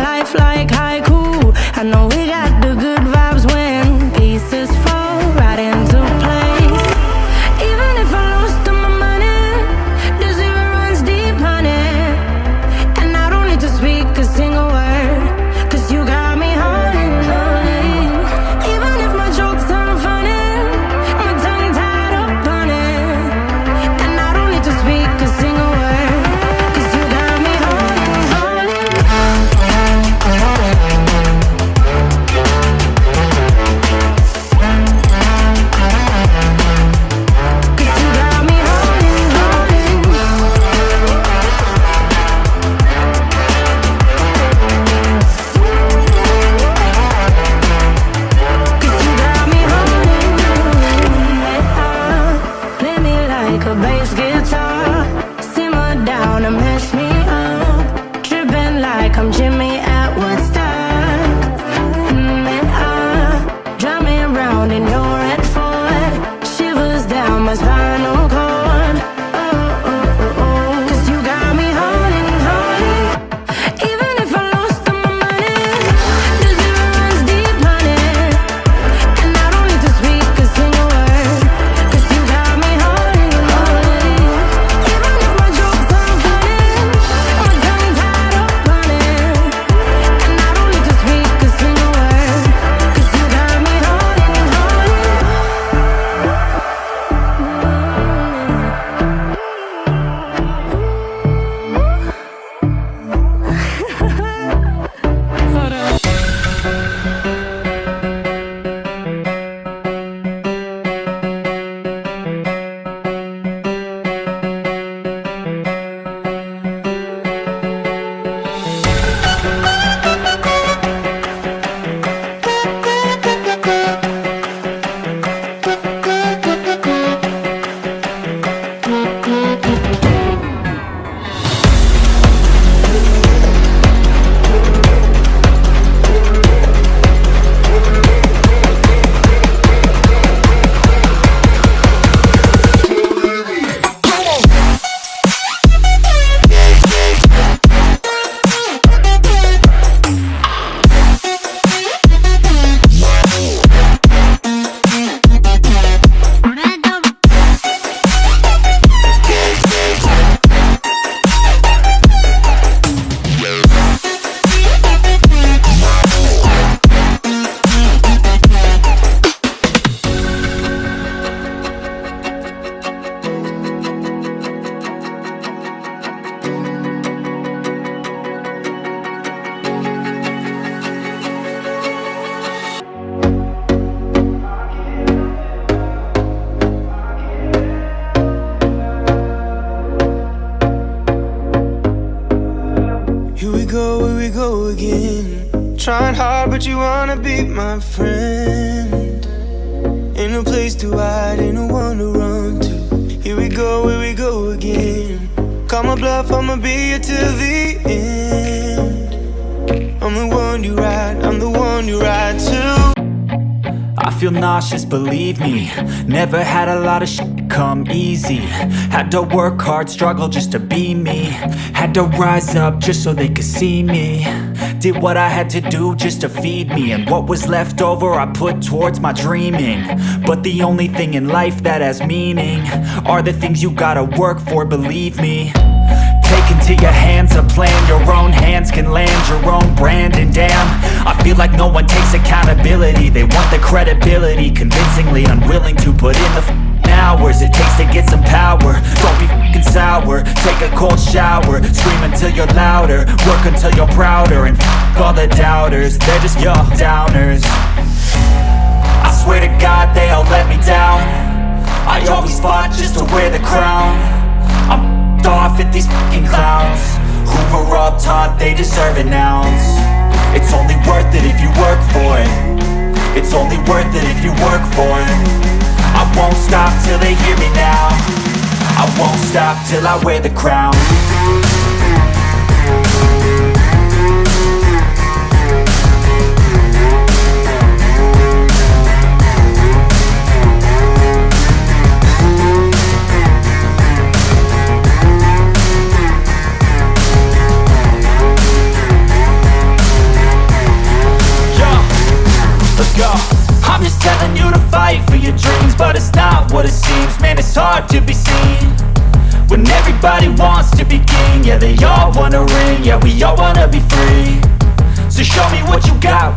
life like haiku. I know we got the good vibes when pieces fall right into place. Even if I lost all my money, the zero runs deep, honey. And I don't need to speak a single word, 'cause you got me holding, holding. Even if my jokes aren't funny, my tongue tied up on it. And I don't need to speak a single word, 'cause you got me holding, holding. 'Cause you got me holding, holding. 'Cause you got me holding, holding. Play me like a bass guitar, simmer down and mess me up, tripping like I'm Jimmy at Woodstock. Drive me around in your red Ford, shivers down my spinal cord. Oh, oh, oh, oh. 'Cause you got me holding, holding. Even if I lost all my money, the zero runs deep, honey. And I don't need to speak a single word, 'cause you got me holding, holding. Even if my jokes aren't funny, my tongue tied up on it. And I don't need to speak a single word, 'cause you got me holding, holding. Here we go again. Trying hard, but you wanna be my friend. Ain't no place to hide, ain't no one to run to. Here we go again. Call my bluff, I'ma be here till the end. I'm the one you ride, I'm the one you ride to. I feel nauseous, believe me. Never had a lot of shit come easy. Had to work hard, struggle just to be me. Had to rise up just so they could see me. Did what I had to do just to feed me, and what was left over I put towards my dreaming. But the only thing in life that has meaning are the things you gotta work for, believe me. Take into your hands a plan, your own hands can land your own brand. And damn, I feel like no one takes accountability. They want the credibility, convincingly unwilling to put in the hours it takes to get some power. Don't be f***ing sour, take a cold shower. Scream until you're louder, work until you're prouder. And f*** all the doubters, they're just your downers. I swear to God they all let me down. I always fought just to wear the crown. I'm f***ed off at these f***ing clowns who were all taught they deserve an ounce. It's only worth it if you work for it. It's only worth it if you work for it. I won't stop till they hear me now. I won't stop till I wear the crown. I'm just telling you to fight for your dreams, but it's not what it seems. Man, it's hard to be seen when everybody wants to be king. Yeah, they all wanna ring, yeah, we all wanna be free. So show me what you got,